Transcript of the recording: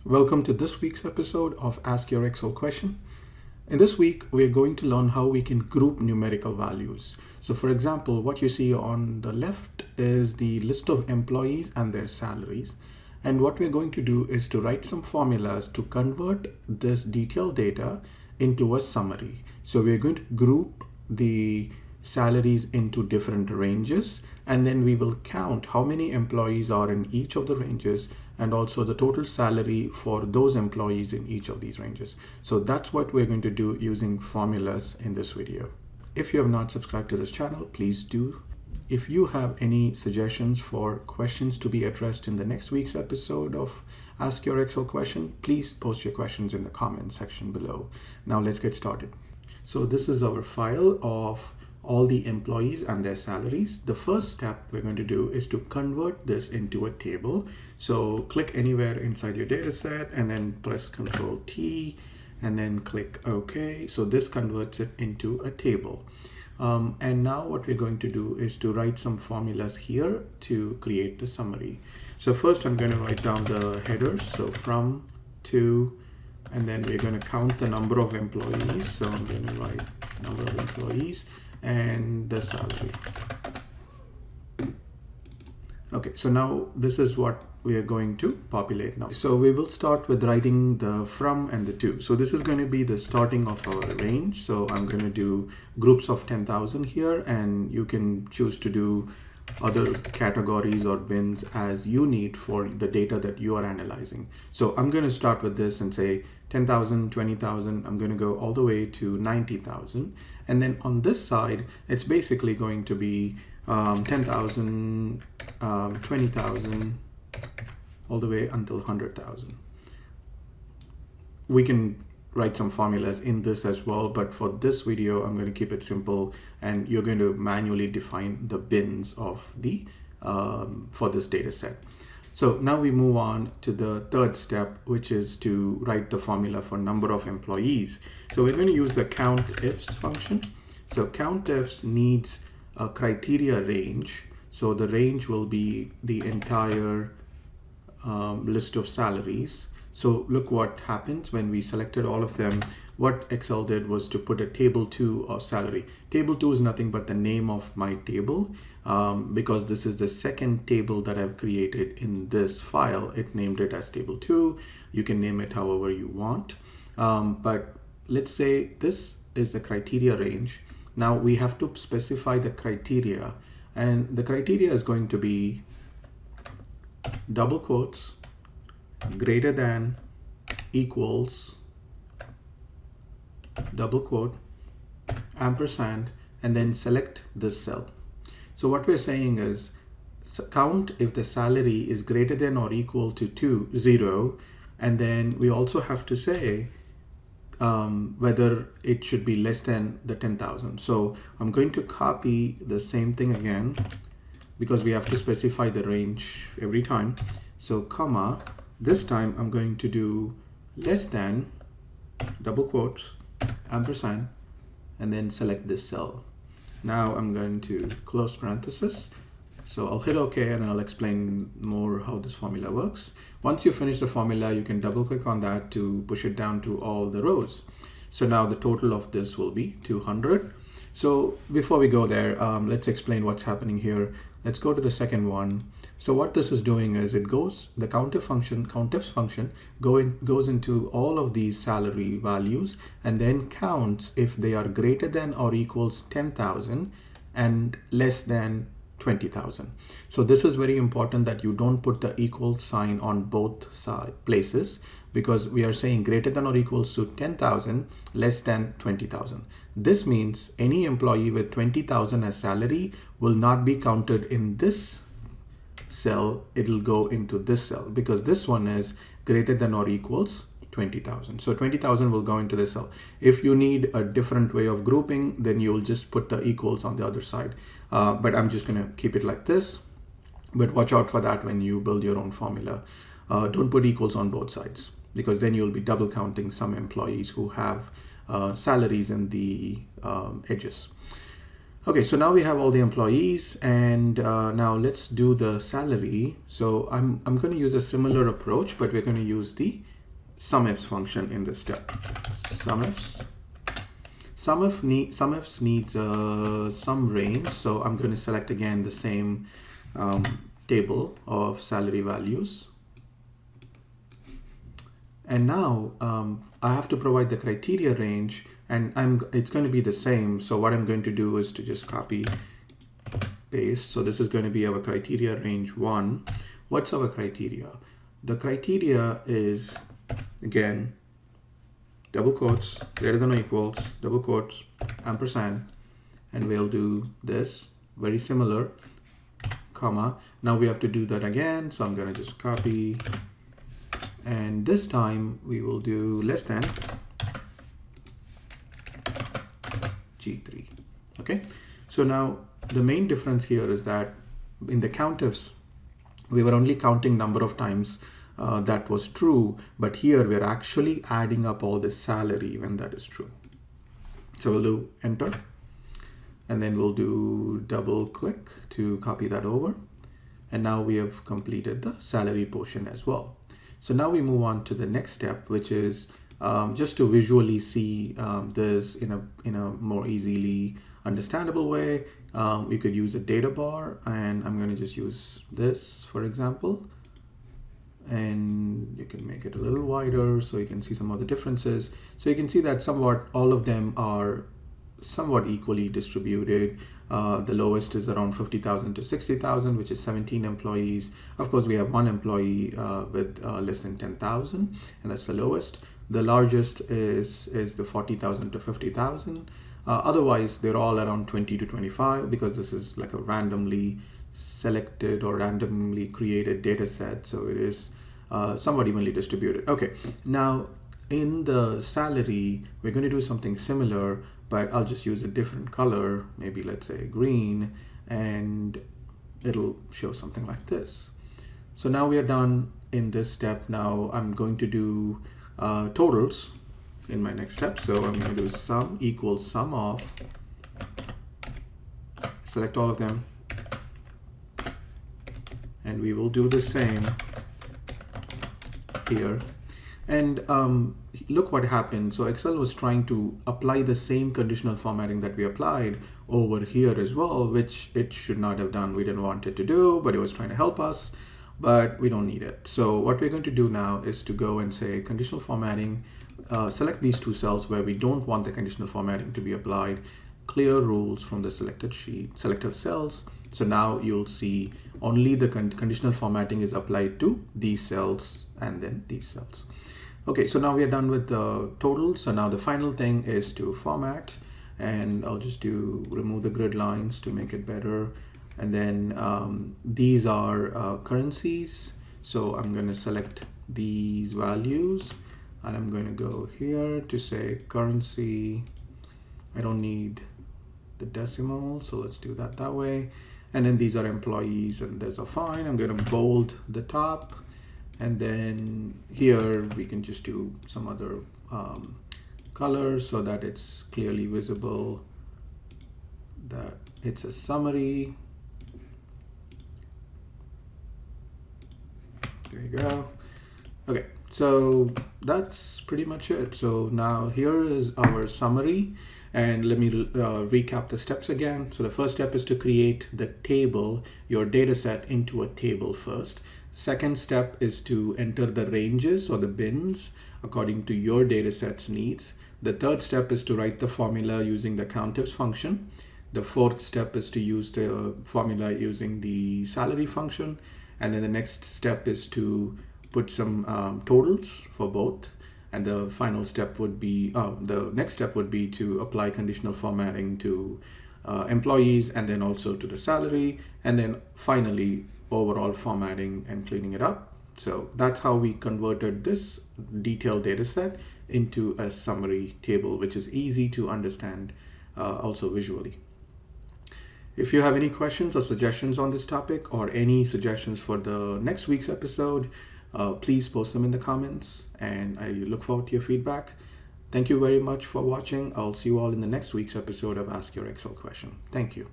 Welcome to this week's episode of Ask Your Excel Question. In this week, we're going to learn how we can group numerical values. So for example, what you see on the left is the list of employees and their salaries. And what we're going to do is to write some formulas to convert this detailed data into a summary. So we're going to group the salaries into different ranges, and then we will count how many employees are in each of the ranges and also the total salary for those employees in each of these ranges. So that's what we're going to do using formulas in this video. If you have not subscribed to this channel, please do. If you have any suggestions for questions to be addressed in the next week's episode of Ask Your Excel Question, please post your questions in the comment section below. Now let's get started. So this is our file of all the employees and their salaries. The first step we're going to do is to convert this into a table. So click anywhere inside your data set and then press Ctrl T and then click OK. So this converts it into a table. And now what we're going to do is to write some formulas here to create the summary. So first I'm going to write down the headers. So from, to, and then we're going to count the number of employees. So I'm going to write number of employees and the salary. Okay, so now this is what we are going to populate now. So we will start with writing the from and the to. So this is going to be the starting of our range. So I'm going to do groups of 10,000 here, and you can choose to do other categories or bins as you need for the data that you are analyzing. So I'm going to start with this and say 10,000, 20,000. I'm going to go all the way to 90,000. And then on this side, it's basically going to be 10,000, 20,000, all the way until 100,000. We can write some formulas in this as well, but for this video, I'm going to keep it simple, and you're going to manually define the bins of the for this data set. So now we move on to the third step, which is to write the formula for number of employees. So we're going to use the COUNTIFS function. So COUNTIFS needs a criteria range. So the range will be the entire list of salaries. So look what happens when we selected all of them. What Excel did was to put a table 2 of salary. Table 2 is nothing but the name of my table. Because this is the second table that I've created in this file, it named it as table 2. You can name it however you want. But let's say this is the criteria range. Now we have to specify the criteria, and the criteria is going to be double quotes, greater than, equals, double quote, ampersand, and then select this cell. So what we're saying is count if the salary is greater than or equal to 0, and then we also have to say whether it should be less than the 10,000. So I'm going to copy the same thing again because we have to specify the range every time. So comma, this time I'm going to do less than, double quotes, ampersand, and then select this cell. Now I'm going to close parenthesis. So I'll hit OK, and I'll explain more how this formula works. Once you finish the formula, you can double click on that to push it down to all the rows. So now the total of this will be 200. So before we go there, let's explain what's happening here. Let's go to the second one. So what this is doing is it goes, the COUNTIFS function goes into all of these salary values and then counts if they are greater than or equals 10,000 and less than 20,000. So this is very important that you don't put the equal sign on both places, because we are saying greater than or equals to 10,000, less than 20,000. This means any employee with 20,000 as salary will not be counted in this cell. It'll go into this cell because this one is greater than or equals 20,000. So 20,000 will go into this cell. If you need a different way of grouping, then you'll just put the equals on the other side. But I'm just going to keep it like this. But watch out for that when you build your own formula. Don't put equals on both sides, because then you'll be double counting some employees who have salaries in the edges. Okay, so now we have all the employees, and now let's do the salary. So I'm going to use a similar approach, but we're going to use the SUMIFS function in this step. SUMIFS. SUMIFS needs some range, so I'm going to select again the same table of salary values. And now I have to provide the criteria range, and it's going to be the same. So what I'm going to do is to just copy paste. So this is going to be our criteria range 1. What's our criteria? The criteria is, again, double quotes, greater than or equals, double quotes, ampersand, and we'll do this, very similar, comma. Now we have to do that again, so I'm going to just copy, and this time we will do less than G3. Okay, so now the main difference here is that in the COUNTIFS, we were only counting number of times that was true, but here we're actually adding up all the salary when that is true. So we'll do enter, and then we'll do double click to copy that over. And now we have completed the salary portion as well. So now we move on to the next step, which is just to visually see this in a more easily understandable way. We could use a data bar, and I'm going to just use this, for example. And you can make it a little wider so you can see some of the differences. So you can see that somewhat all of them are somewhat equally distributed. The lowest is around 50,000 to 60,000, which is 17 employees. Of course, we have one employee with less than 10,000, and that's the lowest. The largest is the 40,000 to 50,000. Otherwise, they're all around 20 to 25, because this is like a randomly selected or randomly created data set, so it is somewhat evenly distributed. Okay, now in the salary, we're going to do something similar, but I'll just use a different color, maybe let's say green, and it'll show something like this. So now we are done in this step. Now I'm going to do totals in my next step. So I'm going to do sum equals sum of, select all of them, and we will do the same here. And look what happened. So Excel was trying to apply the same conditional formatting that we applied over here as well, which it should not have done. We didn't want it to do, but it was trying to help us, but we don't need it. So what we're going to do now is to go and say conditional formatting, select these two cells where we don't want the conditional formatting to be applied, clear rules from the selected cells. So now you'll see only the conditional formatting is applied to these cells and then these cells. Okay, so now we are done with the total. So now the final thing is to format, and I'll just remove the grid lines to make it better. And then these are currencies. So I'm going to select these values, and I'm going to go here to say currency. I don't need the decimal, so let's do that way. And then these are employees, and those are fine. I'm going to bold the top, and then here we can just do some other colors so that it's clearly visible that it's a summary. There you go. Okay, so that's pretty much it. So now here is our summary. And let me recap the steps again. So the first step is to create the table, your data set into a table first. Second step is to enter the ranges or the bins according to your data set's needs. The third step is to write the formula using the COUNTIFS function. The fourth step is to use the formula using the salary function. And then the next step is to put some totals for both. And the final step would be, the next step would be to apply conditional formatting to employees and then also to the salary. And then finally, overall formatting and cleaning it up. So that's how we converted this detailed data set into a summary table, which is easy to understand also visually. If you have any questions or suggestions on this topic, or any suggestions for the next week's episode, please post them in the comments, and I look forward to your feedback. Thank you very much for watching. I'll see you all in the next week's episode of Ask Your Excel Question. Thank you.